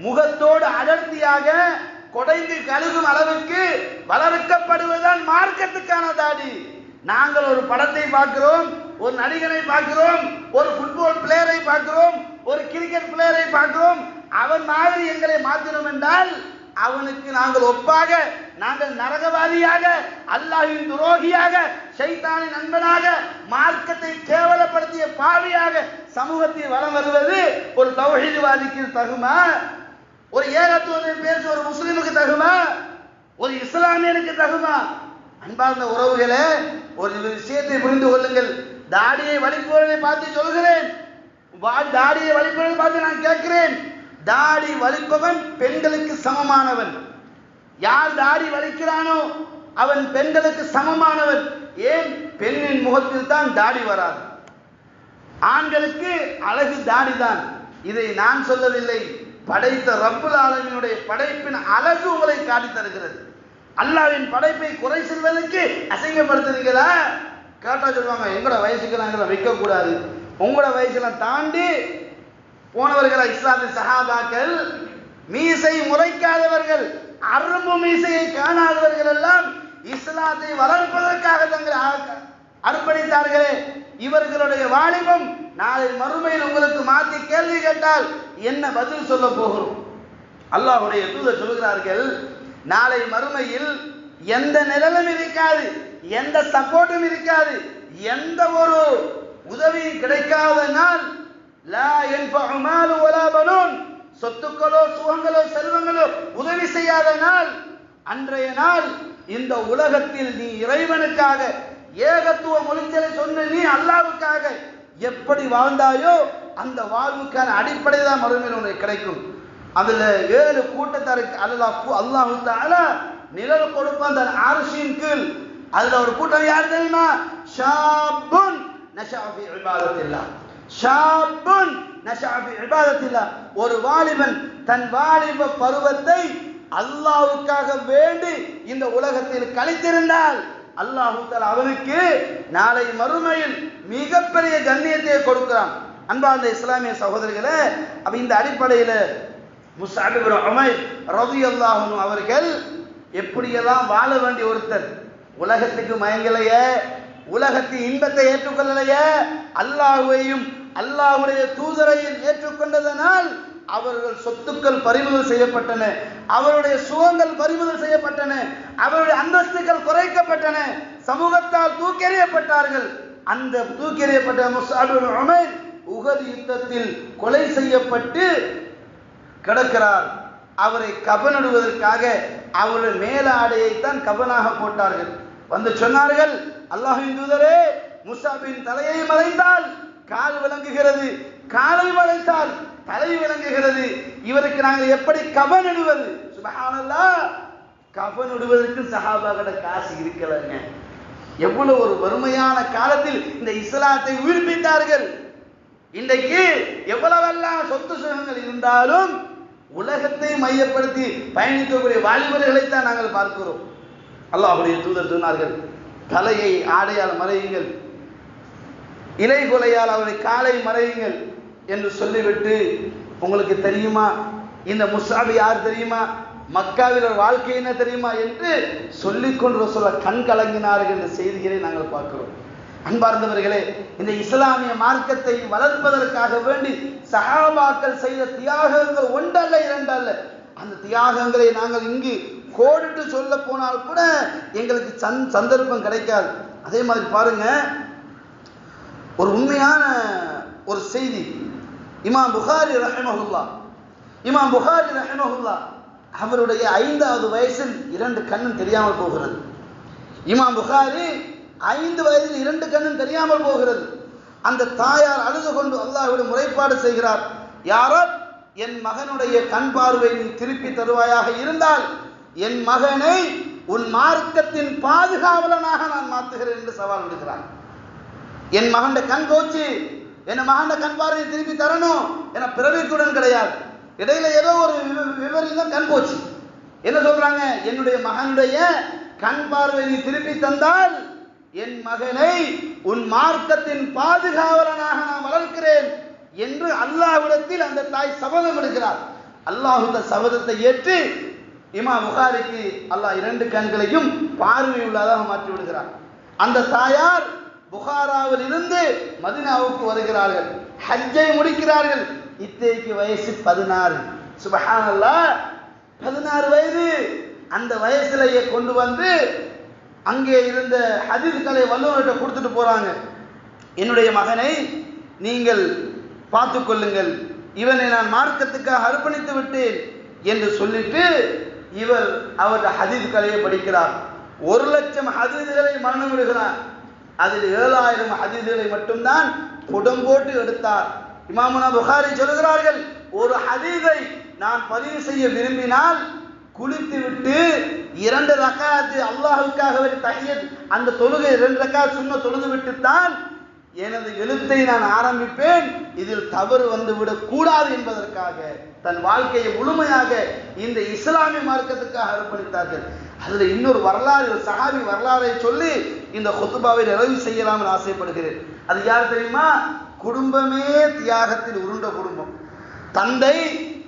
A: முகத்தோடு அடர்த்தியாக கொடைந்து கழுகும் அளவுக்கு வளர்க்கப்படுவதுதான் மார்க்கத்துக்கான தாடி. நாங்கள் ஒரு படத்தை பார்க்கிறோம், ஒரு நடிகனை பார்க்கிறோம், ஒரு ஃபுட்பால் பிளேயரை பார்க்கிறோம், ஒரு கிரிக்கெட் பிளேயரை பார்க்கிறோம், அவன் மாதிரி எங்களை மாற்றினோம் என்றால் அவனுக்கு நாங்கள் ஒப்பாக, நாங்கள் நரகவாதியாக, அல்லாஹ்வின் துரோகியாக, ஷைத்தானின் நண்பனாக, மார்க்கத்தை கேவலப்படுத்திய பாவியாக சமூகத்தில் வலம் வருவது ஒரு தௌஹீத்வாதிக்கு தகுமா? ஒரு ஏகத்துவத்தை பேச ஒரு முஸ்லிமுக்கு தகுமா? ஒரு இஸ்லாமியனுக்கு தகுமா? அன்பார்ந்த உறவுகளே, ஒரு விஷயத்தை புரிந்து கொள்ளுங்கள். தாடியை வலிப்பவர்களை பார்த்து சொல்கிறேன், தாடியை வலிப்பவர்களை பார்த்து நான் கேட்கிறேன், தாடி வலிப்பவன் பெண்களுக்கு சமமானவன். யார் தாடி வலிக்கிறானோ அவன் பெண்களுக்கு சமமானவன். ஏன்? பெண்ணின் முகத்தில் தான் தாடி வராது. ஆண்களுக்கு அழகு தாடி தான். இதை நான் சொல்லவில்லை, படைத்த ரப்புல் ஆலமீனுடைய படைப்பின் அழகு உங்களை காட்டி தருகிறது. அல்லாஹ்வின் படைப்பை குறை சொல்வதற்கு அசிங்கப்படுத்துறீங்களா? கேட்டா சொல்லுவாங்க, எங்களோட வயசுக்கு நாங்கள் வைக்க கூடாது. உங்களோட வயசுலாம் தாண்டி போனவர்களா இஸ்லாத்தின் சஹாபாக்கள், மீசை முறைக்காதவர்கள், அரும்பு மீசையை காணாதவர்கள் எல்லாம் இஸ்லாத்தை வளர்ப்பதற்காக தங்களை அர்ப்பணித்தார்களே. இவர்களுடைய வாலிபம் நாளை மறுமையில் உங்களுக்கு மாற்றி கேள்வி கேட்டால் என்ன பதில் சொல்ல போகிறோம்? அல்லாஹ்வுடைய தூதர் சொல்கிறார்கள், நாளை மறுமையில் எந்த நிழலும் இருக்காது, எந்த சப்போர்ட்டும் இருக்காது, எந்த ஒரு உதவியும் கிடைக்காத நாள். லா யன்ஃபஉ மாலு வலா பனூன், சொத்துக்களோ சுகங்களோ செல்வங்களோ உதவி செய்யாத நாள். அன்றைய நாள் இந்த உலகத்தில் நீ இறைவனுக்காக ஏகத்துவ மொழிச்சலை சொன்ன நீ அல்லாஹ்வுக்காக எப்படி வாழ்ந்தாயோ அந்த வாழ்வுக்கான அடிப்படை தான் மறுமையில் உனக்கு கிடைக்கும். அதுல 7 கூட்டத்தாருக்கு அல்லாஹ் தஆலா நிழல் கொடுப்பான் தன் அர்ஷின் கீழ். அதுல ஒரு கூட்டம் யார் தெரியுமா? ஷாபுன் நஷஅ ஃபீ இபாதத்தில்லாஹ். ஷாபுன் நஷஅ ஃபீ இபாதத்தில்லாஹ். ஒரு வாலிபன் தன் வாலிப பருவத்தை அல்லாஹ்வுக்காக வேண்டி இந்த உலகத்தில் கழித்திருந்தால் அல்லாஹ் தஆலா அவனுக்கு நாளை மறுமையில் மிகப்பெரிய கண்ணியத்தை கொடுக்கிறான். அன்பார்ந்த இஸ்லாமிய சகோதரர்களே, அப்ப இந்த அடிப்படையில் முஸ்அப் இப்னு உமைர் ரலியல்லாஹு அன்ஹு அவர்கள் எப்படியெல்லாம் வாழ வேண்டிய ஒருத்தர். உலகத்துக்கு மயங்கலையே, உலகத்தின் இன்பத்தை ஏற்றுக்கொள்ளலையே, அல்லாஹ்வையும் அல்லாஹ்வுடைய தூதரையும் ஏற்றுக்கொண்டதனால் அவர்கள் சொத்துக்கள் பறிமுதல் செய்யப்பட்டன, அவருடைய சுகங்கள் பறிமுதல் செய்யப்பட்டன, அவருடைய அந்தஸ்துகள் குறைக்கப்பட்டன, சமூகத்தால் தூக்கெறியப்பட்டார்கள். அந்த தூக்கெறியப்பட்ட முஸ்அப் இப்னு உமைர் உஹத் யுத்தத்தில் கொலை செய்யப்பட்டு கிடக்கிறார். அவரை கபனிடுவதற்காக அவருடைய மேல ஆடையை தான் கபனாக போட்டார்கள். வந்து சொன்னார்கள், அல்லாஹ்வின் தூதரே, முஸ்அபின் தலையை மறைந்தால் கால் விளங்குகிறது, காலை மறைத்தால் தலை விளங்குகிறது, இவருக்கு நாங்கள் எப்படி கபனிடுவது? சுப்ஹானல்லாஹ், கபனிடுவதற்கு சஹாபாக்களோட காசு இருக்கலங்க. எவ்வளவு ஒரு வறுமையான காலத்தில் இந்த இஸ்லாத்தை உயிர்ப்பித்தார்கள். இன்றைக்கு எவ்வளவெல்லாம் சொத்து சுகங்கள் இருந்தாலும் உலகத்தை மையப்படுத்தி பயணிக்கக்கூடிய வாலிபர்களைத்தான் நாங்கள் பார்க்கிறோம். அல்லாஹ்வுடைய தூதர் சொன்னார்கள், தலையை ஆடையால் மறையுங்கள், இலை கொலையால் அவருடைய காலை மறையுங்கள் என்று சொல்லிவிட்டு, உங்களுக்கு தெரியுமா இந்த முஸ்அப் யார் தெரியுமா, மக்காவில் ஒரு வாழ்க்கை என்ன தெரியுமா என்று சொல்லிக்கொண்டு சொல்ல கண் கலங்கினார்கள் என்ற செய்திகளை நாங்கள் பார்க்கிறோம். அன்பார்ந்தவர்களே, இந்த இஸ்லாமிய மார்க்கத்தை வளர்ப்பதற்காக வேண்டி சஹாபாக்கள் செய்த தியாகங்கள் ஒன்றல்ல இரண்டல்ல. அந்த தியாகங்களை நாங்கள் இங்கு கோடிட்டு சொல்ல போனால் கூட எங்களுக்கு சந்தர்ப்பம் கிடைக்காது. அதே மாதிரி பாருங்க, ஒரு உண்மையான ஒரு செய்தி. இமாம் புகாரி ரஹிமஹுல்லாஹ் அவருடைய 5வது வயசில் 2 கண்ணும் தெரியாமல் போகிறது. இமாம் புகாரி 5 வயதில் 2 கண்ணும் தெரியாமல் போகிறது. அந்த தாயார் அழுது கொண்டு அல்லாஹ்விடம் முறைப்பாடு செய்கிறார், யா ரப், என் மகனுடைய கண் பார்வையை திருப்பி தருவாயாக இருந்தால் என் மகனை உன் மார்க்கத்தின் பாதுகாவலனாக நான் மாற்றுகிறேன் என்று சவால் விடுகிறார். என் மகன் கண் போச்சு, என் மகன் கண் பார்வையை திருப்பி தரணும் என பிறவிக்குடன் கிடையாது. இடையில ஏதோ ஒரு விவரம் கண் போச்சு. என்ன சொல்றாங்க? என்னுடைய மகனுடைய கண் பார்வையை திருப்பி தந்தால் என் மகனை உன் மார்க்கத்தின் பாதுகாவலனாக நான் வளர்க்கிறேன் என்று அல்லாஹ்விடத்தில் அந்த தாய் சபதம் எடுக்கிறார். அல்லாஹ் இந்த சபதத்தை ஏற்று இமாம் புகாரிக்கு அல்லாஹ் 2 கண்களையும் பார்வை உள்ளதாக மாற்றி விடுகிறார். அந்த தாயார் புகாராவில் இருந்து மதீனாவுக்கு வருகிறார்கள், ஹஜ்ஜை முடிக்கிறார்கள். இத்தேக்கு வயசு 16. சுப்ஹானல்லாஹ், 16 வயது. அந்த வயசுலயே கொண்டு வந்து அங்கே இருந்த ஹதீஸ் கலை வல்லுநர்கிட்ட கொடுத்துட்டு போறாங்க. என்னுடைய மகனை நீங்கள் பார்த்து கொள்ளுங்கள், இவனை நான் மார்க்கத்துக்காக அர்ப்பணித்து விட்டேன் என்று சொல்லிட்டு இவர் அவருடைய ஹதீஸ் கலையை படிக்கிறார். 1,00,000 ஹதீஸ்களை மரணம் விடுகிறார். அதில் 7,000 ஹதீஸ்களை மட்டும்தான் புடம் போட்டு எடுத்தார். இமாமுனா புகாரி சொல்கிறார்கள், ஒரு ஹதீஸை நான் பதிவு செய்ய விரும்பினால் குளித்து விட்டு 2 ரக்காத்து அல்லாஹ்வுக்காக தஹியத், அந்த தொழுகை 2 ரக்காத் சுன்ன தொழுது விட்டு தான் எனது எழுத்தை நான் ஆரம்பிப்பேன். இதில் தவறு வந்துவிடக் கூடாது என்பதற்காக தன் வாழ்க்கையை முழுமையாக இந்த இஸ்லாமிய மார்க்கத்துக்காக அர்ப்பணித்தார்கள். அதுல இன்னொரு வரலாறு, சஹாபி வரலாறை சொல்லி இந்த குத்பாவை நிறைவு செய்யலாம் ஆசைப்படுகிறேன். அது யார் தெரியுமா? குடும்பமே தியாகத்தில் உருண்ட குடும்பம். தந்தை,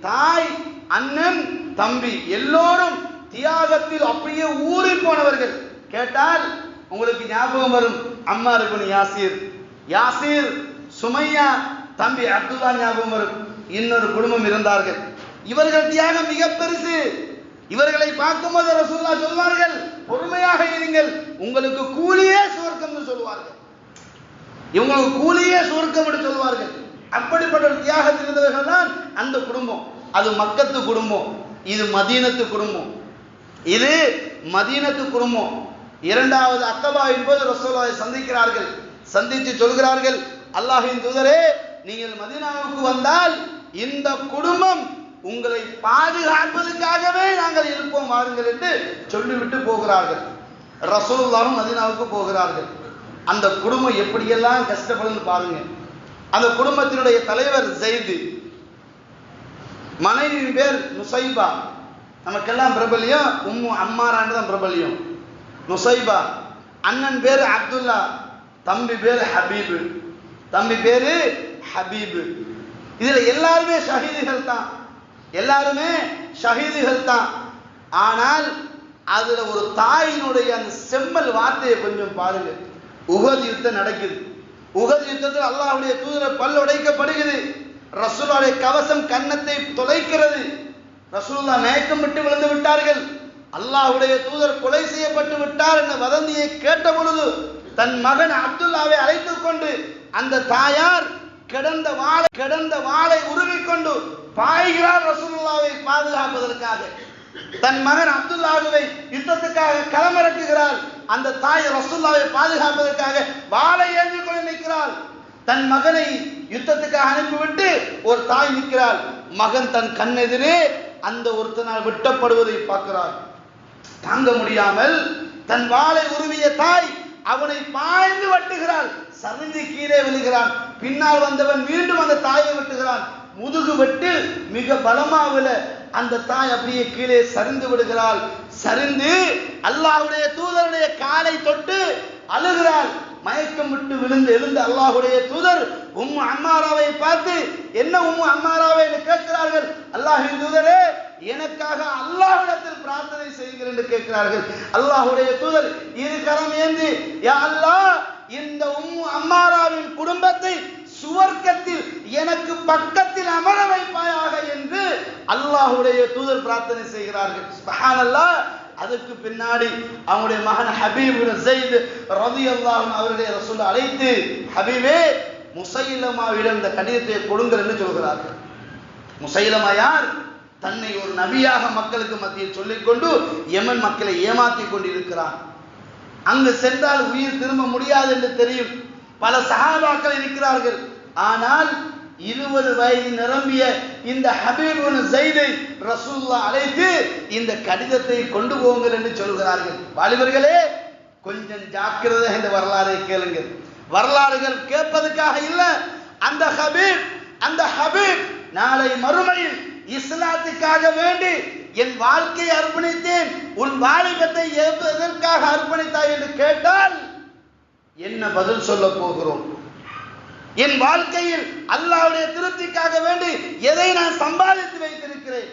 A: தாய், அண்ணன், தம்பி எல்லோரும் தியாகத்தில் அப்படியே ஊறி போனவர்கள். கேட்டால் உங்களுக்கு ஞாபகம் வரும், அம்மார் இப்னு யாசிர், யாசிர், சுமையா, தம்பி அப்துல்லா ஞாபகம் வரும். இன்னொரு குடும்பம் இருந்தார்கள். இவர்கள் தியாகம் மிக பெருசு. இவர்களை பார்க்கும்போது ரசூலுல்லாஹ் சொல்வார்கள், பொறுமையாக இருங்கள், உங்களுக்கு கூலியே சுவர்க்கம் என்று சொல்வார்கள். இவங்களுக்கு கூலியே சுவர்க்கம் என்று சொல்வார்கள். அப்படிப்பட்ட ஒரு தியாகத்தில் இருந்தவர்கள் தான் அந்த குடும்பம். அது மக்கத்து குடும்பம், இது மதீனத்து குடும்பம். இது மதீனத்து குடும்பம். இரண்டாவது அக்கபா என்பது ரசூலுல்லாஹை சந்திக்கிறார்கள். சந்தித்து சொல்கிறார்கள், அல்லாஹ்வின் தூதரே, நீங்கள் மதீனாவுக்கு வந்தால் இந்த குடும்பம் உங்களை பாதுகாப்பதற்காகவே நாங்கள் இருப்போம், வாருங்கள் என்று சொல்லிவிட்டு போகிறார்கள். ரசூலுல்லாஹும் மதீனாவுக்கு போகிறார்கள். அந்த குடும்பம் எப்படியெல்லாம் கஷ்டப்படுன்னு பாருங்க. அந்த குடும்பத்தினுடைய தலைவர் ஜெயிது, மனைவி பேர் நுசைபா, நமக்கெல்லாம் பிரபல்யம் உம்மு அம்மாரான்னு தான் பிரபல்யம். நுசைபா, அண்ணன் பேர் அப்துல்லா, தம்பி பேர் ஹபீபு, தம்பி பேரு ஹபீபு. இதுல எல்லாருமே ஷஹீதுகள் தான், எல்லாருமே ஷஹீதுகள் தான். ஆனால் அதுல ஒரு தாயினுடைய அந்த செம்மல் வார்த்தையை கொஞ்சம் பாருங்க. உஹது யுத்தம் நடக்குது. உஹது யுத்தத்தில் அல்லாஹ்வுடைய தூதர் பல் உடைக்கப்படுகிறது. ரசூலுல்லாஹ்வுடைய கவசம் கன்னத்தை தொலைக்கிறது. ரசூலுல்லாஹ் மயக்கம் விட்டு விழுந்து விட்டார்கள். அல்லாஹ்வுடைய தூதர் கொலை செய்யப்பட்டு விட்டார் என்ற வதந்தியை கேட்ட பொழுது தன் மகன் அப்துல்லாவை அழைத்துக் கொண்டு அந்த தாயார் கிடந்த வாளை உருவிக்கொண்டு பாய்கிறார் ரசூலுல்லாஹ்வை பாதுகாப்பதற்காக. தன் மகன் அப்துல்லாஹ்வை யுத்தத்துக்காக களமிறக்குகிறார். அந்த தாய் ரசூலுல்லாஹ்வை பாதுகாப்பதற்காக வாளை ஏந்தி கொண்டு நிற்கிறாள். தன் மகனை யுத்தத்துக்காக அனுப்பிவிட்டு ஒரு தாய் நிற்கிறாள். மகன் தன் கண்ணெதிரே அந்த ஒருத்தனால் வெட்டப்படுவதை பார்க்கிறார். தாங்க முடியாமல் தன் வாளை உருவிய தாய் அவனை பாய்ந்து வெட்டுகிறாள். சரிந்து கீழே விழுகிறான். பின்னால் வந்தவன் மீண்டும் அந்த தாயை வெட்டுகிறான். முதுகு வெட்டு மிக பலமாகல. அந்த தாய் அப்படியே கீழே சரிந்து விடுகிறாள். சரிந்து அல்லாஹ்வுடைய தூதருடைய காலை தொட்டு அழுகிறாள். மயக்கம் விட்டு விழுந்து எழுந்த அல்லாஹ்வுடைய தூதர் உம்மு அம்மாராவை பார்த்து, என்ன உம்மு அம்மாராவை என்று கேட்கிறார்கள். அல்லாஹ்வின் தூதரே, எனக்காக அல்லாஹ்விடத்தில் பிரார்த்தனை செய்கிறேன் என்று கேட்கிறார்கள். அல்லாஹ்வுடைய தூதர் இரு கரம் ஏந்தி, யா அல்லாஹ், இந்த உம்மு அம்மாராவின் குடும்பத்தை சுவர்க்கத்தில் எனக்கு பக்கத்தில் அமர வைப்பாயாக என்று அல்லாஹ்வுடைய தூதர் பிரார்த்தனை செய்கிறார்கள். சுப்ஹானல்லாஹ். அதுக்கு பின்னாடி அவங்களுடைய மகன் ஹபீப் இப்னு ஸைத் ரலியல்லாஹு அன்ஹு அவர்களை ரசூல் அழைத்து, ஹபீபே, முசைலமாவிடம் இந்த கடிதத்தை கொடுங்கள் என்று சொல்கிறார்கள். முசைலமா யார்? தன்னை ஒரு நபியாக மக்களுக்கு மத்தியில் சொல்லிக்கொண்டு யமன் மக்களை ஏமாற்றி கொண்டிருக்கிறான். அங்கு சென்றால் உயிர் திரும்ப முடியாது என்று தெரியும். பல சஹாபாக்கள் இருக்கிறார்கள். ஆனால் 20 வயது நிரம்பிய இந்த ஹபீப் இப்னு ஸைதை ரசூலுல்லாஹ் அழைத்து இந்த கடிதத்தை கொண்டு போங்கள் என்று சொல்கிறார்கள். வாலிபர்களே, கொஞ்சம் ஜாக்கிரதை, இந்த வரலாறை கேளுங்கள். வரலாறுகள் கேட்பதற்காக இல்ல. அந்த ஹபீப் நாளை மறுமையில் இஸ்லாத்துக்காக வேண்டி என் வாழ்க்கையை அர்ப்பணித்தேன், உன் வாலிபத்தை எதற்காக அர்ப்பணித்தாய் என்று கேட்டால் என்ன பதில் சொல்ல போகிறோம்? என் வாழ்க்கையில் அல்லாஹ்வுடைய திருப்திக்காக வேண்டி எதை நான் சம்பாதித்து வைத்திருக்கிறேன்,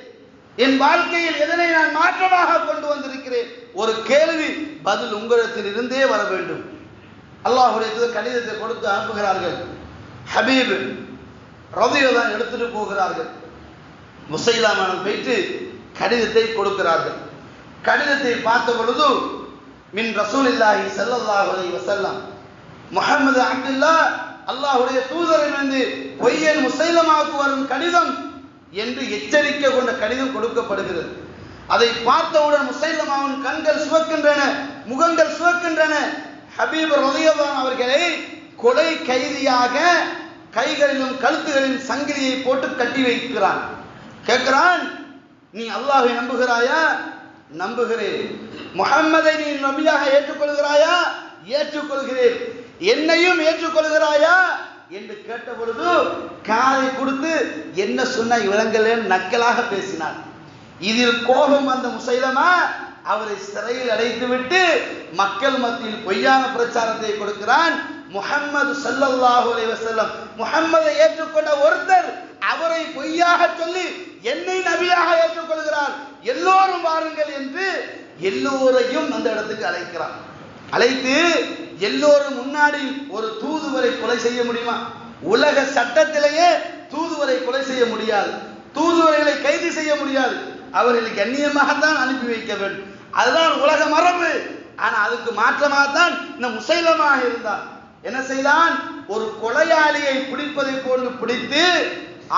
A: என் வாழ்க்கையில் எதனை நான் மாற்றமாக கொண்டு வந்திருக்கிறேன்? ஒரு கேள்வி பதில் உங்களிடத்தில் இருந்தே வர வேண்டும். அல்லாஹ்வுடைய கடிதத்தை கொடுத்து அனுப்புகிறார்கள். ஹபீப் ரலியல்லாஹு எடுத்துட்டு போகிறார்கள். முசைலமான் போயிட்டு கடிதத்தை கொடுக்கிறார்கள். கடிதத்தை பார்த்த பொழுது மின் ரசூலில்லாஹி ஸல்லல்லாஹு அலைஹி வஸல்லம், முஹம்மது அப்துல்லா அல்லாஹ்வுடைய தூதரிலிருந்து பொய்யன் முசைலமாவுக்கு வரும் கடிதம் என்று எச்சரிக்கை கொண்ட கடிதம் கொடுக்கப்படுகிறது. அதை பார்த்தவுடன் முசைலமாவின் கண்கள் சிவக்கின்றன, முகங்கள் சிவக்கின்றன. ஹபீப் ரலியல்லாஹு அவர்களை கொலை கைதியாக கைகளிலும் கழுத்துகளிலும் சங்கிலியை போட்டு கட்டி வைக்கிறான். கேட்கிறான், நீ அல்லாஹ்வை நம்புகிறாயா? நம்புகிறேன். முஹம்மதை நீ நபியாக ஏற்றுக்கொள்கிறாயா? ஏற்றுக்கொள்கிறேன். என்னையும் ஏற்றுக்கொள்கிறாயா என்று கேட்ட பொழுது காதை கொடுத்து என்ன சொன்ன விளங்கலேன்னு நக்கலாக பேசினார். இதில் கோபம் வந்த முசைலமா அவரை சிறையில் அடைத்து விட்டு மக்கள் மத்தியில் பொய்யான பிரச்சாரத்தை கொடுக்கிறான். முஹம்மது ஸல்லல்லாஹு அலைஹி வஸல்லம், முஹம்மதை ஏற்றுக்கொண்ட ஒருத்தர் அவரை பொய்யாக சொல்லி என்னை நபியாக ஏற்றுக்கொள்கிறார், எல்லோரும் வாருங்கள் என்று எல்லோரையும் அந்த இடத்துக்கு அழைக்கிறார். அழைத்து எல்லோரும் முன்னாடி ஒரு தூதுவரை கொலை செய்ய முடியுமா? உலக சட்டத்திலேயே தூதுவரை கொலை செய்ய முடியாது, தூதுவரைகளை கைது செய்ய முடியாது. அவர்களை கண்ணியமாகத்தான் அனுப்பி வைக்க வேண்டும், அதுதான் உலக மரபு. ஆனா அதுக்கு மாற்றமாகத்தான் இந்த முசைலமாக இருந்தான். என்ன செய்தான்? ஒரு கொலையாளியை பிடிப்பதை போன்று பிடித்து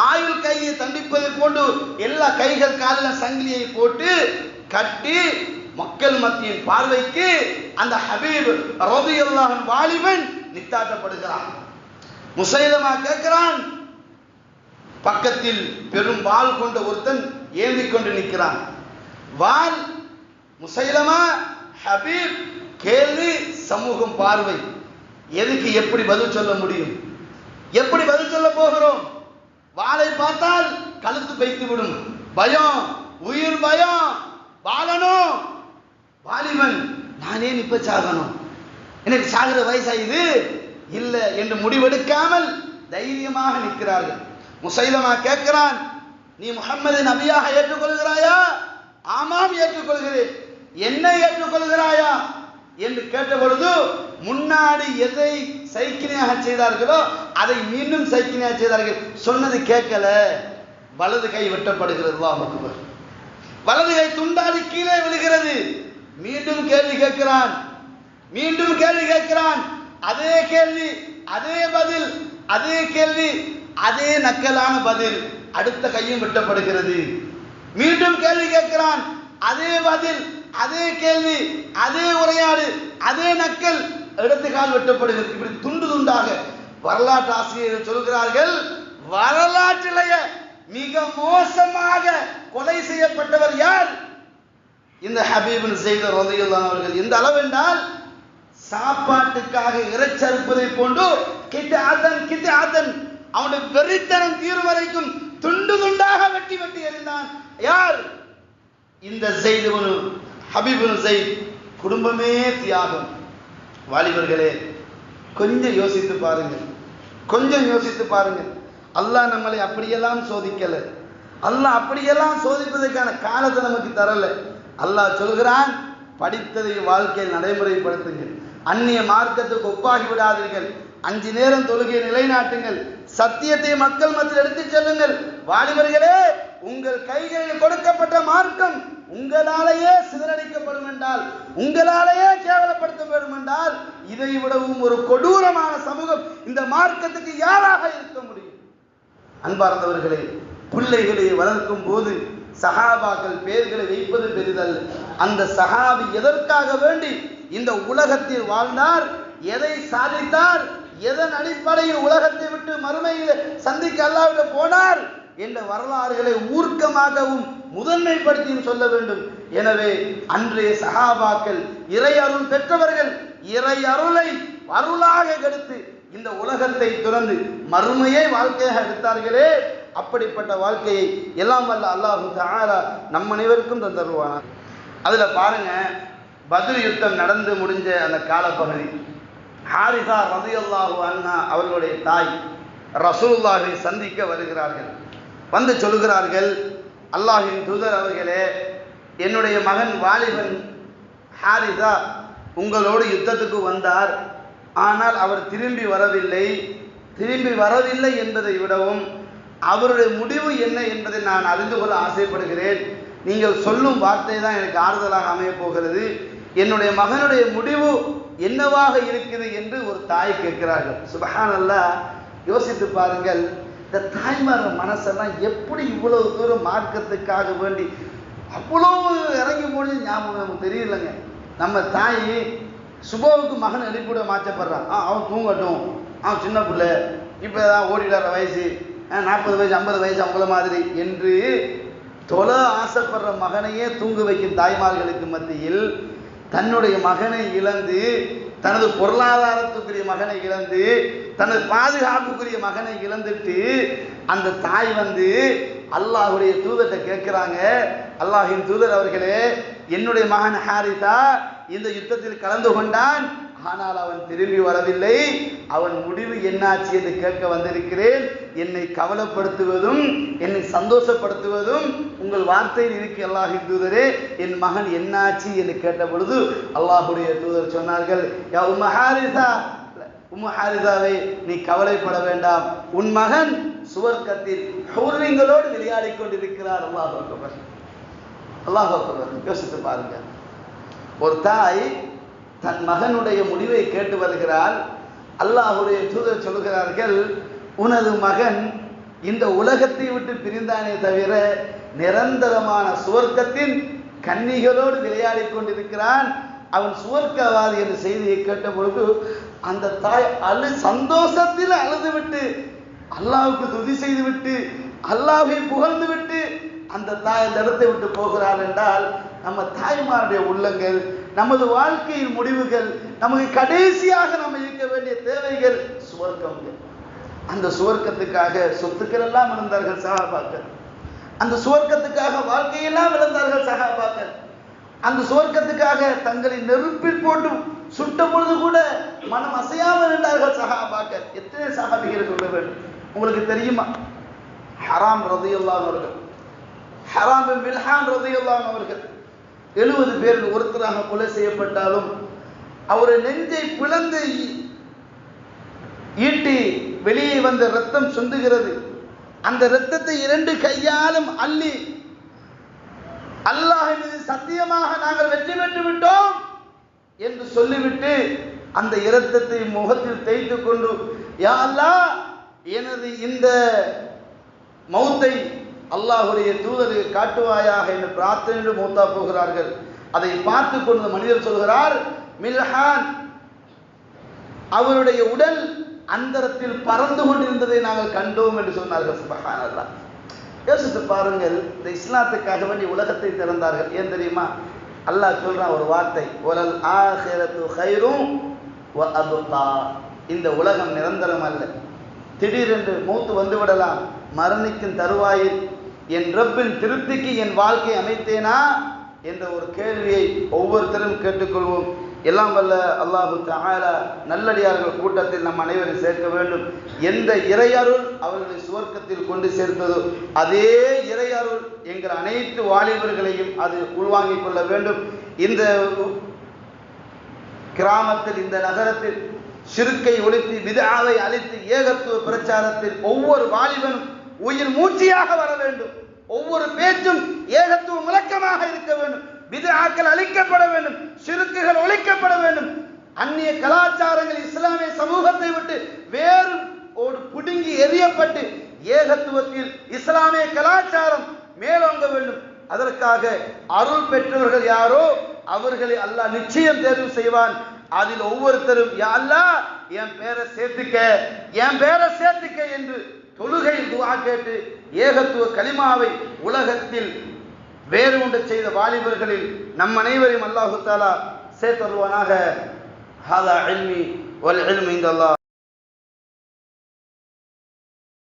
A: ஆயுள் கையை தண்டிப்பதை போன்று எல்லா கைகள் காலில் சங்கிலியை போட்டு கட்டி மக்கள் மத்தியின் பார்வைக்கு அந்த ஹபீப் ரலியல்லாஹு வாலிபன் நித்தாட்டப்படுகிறான். முசைலமா கேட்கிறான். பக்கத்தில் பெரும் வாள் கொண்ட ஒருத்தன் ஏந்தி கொண்டு நிற்கிறான். வாள் முசைலமா, ஹபீப் கேள்வி, சமூகம் பார்வை. எதுக்கு எப்படி பதில் சொல்ல முடியும்? எப்படி பதில் சொல்ல போகிறோம்? வாளை பார்த்தால் கழுத்து பைத்து விடும், பயம், உயிர் பயம். வாழணும், வாலிபன், நானே இப்ப சாகணும், எனக்கு சாகிற வயசாயுது இல்லை என்று முடிவெடுக்காமல் தைரியமாக நிற்கிறார்கள். முசைலமா கேட்கிறான், நீ முஹம்மதை நபியாக ஏற்றுக்கொள்கிறாயா? ஆமாம் ஏற்றுக்கொள்கிறேன். என்னை ஏற்றுக்கொள்கிறாயா என்று கேட்ட பொழுது முன்னாடி எதை சைக்கிளியாக செய்தார்களோ அதை மீண்டும் சைக்கிளியாக செய்தார்கள். சொன்னது கேட்கல, வலது கை வெட்டப்படுகிறது. அல்லாஹ் அக்பர். வலது கை துண்டாடி கீழே விழுகிறது. மீண்டும் கேள்வி கேட்கிறான், மீண்டும் கேள்வி கேட்கிறான். அதே கேள்வி, அதே பதில், அதே கேள்வி, அதே நக்கலான பதில். அடுத்த கையும் வெட்டப்படுகிறது. மீண்டும் கேள்வி கேட்கிறான், அதே பதில், அதே கேள்வி, அதே உரையாடு, அதே நக்கல். இடது கால் வெட்டப்படுகிறது. இப்படி துண்டு துண்டாக வரலாற்று ஆசிரியர்கள் சொல்கிறார்கள், வரலாற்றிலேயே மிக மோசமாக கொலை செய்யப்பட்டவர் யார்? இந்த ஹபீப் பின் ஸைத் ரலியல்லாஹு அவர்கள். இந்த அளவு என்றால் சாப்பாட்டுக்காக இறைச்சறுப்பதை போன்று கிதாதன் அவனுடைய வெறித்தனம் தீரும் வரைக்கும் துண்டு துண்டாக வெட்டி வெட்டி எறிந்தான். யார்? இந்த ஸைத் பின் ஹபீப் பின் ஸைத். குடும்பமே தியாகம். வாலிபர்களே, கொஞ்சம் யோசித்து பாருங்கள், கொஞ்சம் யோசித்து பாருங்கள். அல்லாஹ் நம்மளை அப்படியெல்லாம் சோதிக்கல, அல்லாஹ் அப்படியெல்லாம் சோதிப்பதற்கான காலத்தை நமக்கு தரல. அல்லாஹ் சொல்கிறான், படித்ததை வாழ்க்கையில் நடைமுறைப்படுத்துங்கள், அந்நிய மார்க்கத்துக்கு ஒப்பாகி விடாதீர்கள், 5 நேரம் தொழுகையை நிலைநாட்டுங்கள், சத்தியத்தை மக்கள் மத்தியில் எடுத்துச் செல்லுங்கள். வாலிபர்களே, உங்கள் கைகளில் கொடுக்கப்பட்ட மார்க்கம் உங்களாலேயே சிதறடிக்கப்படும் என்றால், உங்களாலேயே கேவலப்படுத்தப்படும் என்றால், இதை விடவும் ஒரு கொடூரமான சமூகம் இந்த மார்க்கத்துக்கு யாராக இருக்க முடியும்? அன்பார்ந்தவர்களே, பிள்ளைகளை வளர்க்கும் போது சஹாபாக்கள் பெயர்களை வைப்பது பெரிதல்ல. அந்த சஹாபி எதற்காக வேண்டி இந்த உலகத்தில் வாழ்ந்தார், எதை சாதித்தார், எதன் அடிப்படையில் உலகத்தை விட்டு மறுமையில் சந்திக்க அல்லாஹ்விடம் போனார் என்ற வரலாறுகளை ஊர்க்கமாகவும் முதன்மைப்படுத்தியும் சொல்ல வேண்டும். எனவே அன்றைய சஹாபாக்கள் இறை அருள் பெற்றவர்கள். இறை அருளை அருளாக எடுத்து இந்த உலகத்தை துறந்து மறுமையை வாழ்க்கையாக எடுத்தார்களே, அப்படிப்பட்ட வாழ்க்கையை எல்லாம் வல்ல அல்லாஹு தஆலா நம் அனைவருக்கும் தந்தருவானார். அதுல பாருங்க, பத்ர் யுத்தம் நடந்து முடிஞ்ச அந்த காலப்பகுதி, ஹாரிஸா ரலியல்லாஹு அன்ஹா அவர்களுடைய தாய் ரசூலுல்லாஹை சந்திக்க வருகிறார்கள். வந்து சொல்கிறார்கள், அல்லாஹ்வின் தூதர் அவர்களே, என்னுடைய மகன் வாலிபன் ஹாரிஸா உங்களோடு யுத்தத்துக்கு வந்தார், ஆனால் அவர் திரும்பி வரவில்லை. திரும்பி வரவில்லை என்பதை விடவும் அவருடைய முடிவு என்ன என்பதை நான் அறிந்து கொள்ள ஆசைப்படுகிறேன். நீங்கள் சொல்லும் வார்த்தை தான் எனக்கு ஆறுதலாக அமைய போகிறது. என்னுடைய மகனுடைய முடிவு என்னவாக இருக்குது என்று ஒரு தாய் கேட்கிறார்கள். சுப்ஹானல்லாஹ், யோசித்து பாருங்கள். இந்த தாய்மார் மனசெல்லாம் எப்படி இவ்வளவு தூரம் மார்க்கத்துக்காக வேண்டி அவ்வளவு இறங்கி போனது ஞாபகம் நமக்கு தெரியலைங்க. நம்ம தாய் சுபோவுக்கு மகன் எழுப்பிவிட மாற்றப்படுறான். அவன் தூங்கட்டும், அவன் சின்ன பிள்ளை, இப்போ தான் ஓடிடாத வயசு, 40 வயசு 50 வயசு அவங்கள மாதிரி என்று தொலை ஆசைப்படுற மகனையே தூங்க வைக்கும் தாய்மார்களுக்கு மத்தியில் தன்னுடைய மகனை இழந்து, தனது பொருளாதாரத்துக்குரிய மகனை இழந்து, தனது பாதுகாப்புக்குரிய மகனை இழந்துட்டு அந்த தாய் அல்லாஹ்வுடைய தூதர்கிட்ட கேட்கிறாங்க, அல்லாஹின் தூதர் அவர்களே, என்னுடைய மகன் ஹாரிதா இந்த யுத்தத்தில் கலந்து கொண்டான், ஆனால் அவன் திரும்பி வரவில்லை, அவன் முடிவு என்னாச்சு என்று கேட்க வந்திருக்கிறேன். என்னை கவலைப்படுத்துவதும் என்னை சந்தோஷப்படுத்துவதும் உங்கள் வார்த்தையில் இருக்கு அல்லாஹின் தூதரே, என் மகன் என்னாச்சு என்று கேட்ட பொழுது அல்லாஹுடைய தூதர் சொன்னார்கள், யா உம்ம ஹாரிதா, உம்ம ஹாரிதாவை நீ கவலைப்பட வேண்டாம், உன் மகன் சுவர்க்கத்தில் ஹூர்லிங்களோடு விளையாடி கொண்டிருக்கிறார். அல்லாஹ் அக்பர், அல்லாஹ் அக்பர். யோசித்து பாருங்க, ஒரு தாய் தன் மகனுடைய முடிவை கேட்டு வருகிறாள். அல்லாஹ்வுடைய தூதர் சொல்கிறார்கள், உனது மகன் இந்த உலகத்தை விட்டு பிரிந்தானே தவிர நிரந்தரமான சுவர்க்கத்தின் கன்னிகளோடு விளையாடி கொண்டிருக்கிறான், அவன் சுவர்க்கவாதி என்ற செய்தியை கேட்ட பொழுது அந்த தாய் சந்தோஷத்தில் அழுதுவிட்டு அல்லாஹ்வுக்கு துதி செய்துவிட்டு அல்லாஹ்வை புகழ்ந்து விட்டு அந்த தாய் அந்த இடத்தை விட்டு போகிறார் என்றால், நம்ம தாய்மாருடைய உள்ளங்கள், நமது வாழ்க்கையின் முடிவுகள், நமக்கு கடைசியாக நம்ம இருக்க வேண்டிய தேவைகள் சுவர்க்கம். அந்த சுவர்க்கத்துக்காக சொத்துக்கள் எல்லாம் இழந்தார்கள் சஹாபாக்கள், அந்த சுவர்க்கத்துக்காக வாழ்க்கையெல்லாம் இழந்தார்கள் சஹாபாக்கள், அந்த சுவர்க்கத்துக்காக தங்களை நெருப்பில் போட்டு சுட்ட பொழுது கூட மனம் அசையாமல் இருந்தார்கள் சஹாபாக்கள். எத்தனை சஹாபிகள் சொல்ல வேண்டும் உங்களுக்கு தெரியுமா? ஹராம் ரலியல்லாஹு அவர்கள், ஹராம் பின் மில்ஹான் ரலியல்லாஹு அவர்கள் 70 பேரில் ஒருத்தராக கொலை செய்யப்பட்டாலும் அவரை நெஞ்சை பிளந்து ஈட்டி வெளியே வந்த ரத்தம் சொந்துகிறது. அந்த இரத்தத்தை 2 கையாலும் அள்ளி அல்லாஹ் மீது சத்தியமாக நாங்கள் வெற்றி பெற்று விட்டோம் என்று சொல்லிவிட்டு அந்த இரத்தத்தை முகத்தில் தேய்த்து கொண்டு, யா அல்லாஹ், எனது இந்த மௌத்தை அல்லாஹ்வுடைய தூதரை காட்டுவாயாக என்று பிரார்த்தனை மௌத்தா போகிறார்கள். அதை பார்த்து கொண்டு மனிதர் சொல்கிறார், மில்ஹான் அவருடைய உடல் அந்தரத்தில் பறந்து கொண்டிருந்ததை நாங்கள் கண்டோம் என்று சொன்னார்கள். சுப்ஹானல்லாஹ். யோசித்து பாருங்கள், இந்த இஸ்லாத்துக்காக வேண்டி உலகத்தை திறந்தார்கள். ஏன் தெரியுமா? அல்லாஹ் சொல்றான் ஒரு வார்த்தை, வலல் ஆகிரத்து கைரும் வ அபகா. இந்த உலகம் நிரந்தரம் அல்ல, திடீரென்று மௌத்து வந்து விடலாம். மரணிக்கும் தருவாயில் என் ரப்பின் திருப்திக்கு என் வாழ்க்கை அமைத்தேனா என்ற ஒரு கேள்வியை ஒவ்வொருத்தரும் கேட்டுக்கொள்வோம். எல்லாம் வல்ல அல்லாஹு தஆலா நல்லடியார்கள் கூட்டத்தில் நம் அனைவரும் சேர்க்க வேண்டும். எந்த இறையருள் அவர்களை சுவர்க்கத்தில் கொண்டு சேர்த்ததோ அதே இறையருள் எங்கள் அனைத்து வாலிபர்களையும் அது உள்வாங்கிக் கொள்ள வேண்டும். இந்த கிராமத்தில், இந்த நகரத்தில் ஷிர்க்கை ஒழித்து பித்ஆவை அழித்து ஏகத்துவ பிரச்சாரத்தில் ஒவ்வொரு வாலிபனும் உயிர் மூச்சியாக வர வேண்டும். ஒவ்வொரு பேச்சும் ஏகத்துவ முழக்கமாக இருக்க வேண்டும். பித்ஆக்கள் அழிக்கப்பட வேண்டும், ஷிர்க்குகள் ஒழிக்கப்பட வேண்டும். அந்நிய கலாச்சாரங்கள் இஸ்லாமிய சமூகத்தை விட்டு வேறு புடுங்கி எறியப்பட்டு ஏகத்துவத்தில் இஸ்லாமிய கலாச்சாரம் மேலோங்க வேண்டும். அதற்காக அருள் பெற்றவர்கள் யாரோ அவர்களை அல்லாஹ் நிச்சயம் தேர்வு செய்வான். அதில் ஒவ்வொருத்தரும் யா அல்லாஹ் என் பேரை சேர்த்துக்க, என் பேரை சேர்த்துக்க என்று தொழுகையில் துஆ கேட்டு ஏகத்துவ கலிமாவை உலகத்தில் வேறு ஒன்று செய்த வாலிபர்களில் நம் அனைவரையும் அல்லாஹு தஆலா சேர்த்தருவானாக. ஹாதா இல்மி வல் இல்மு இன்தல்லாஹ்.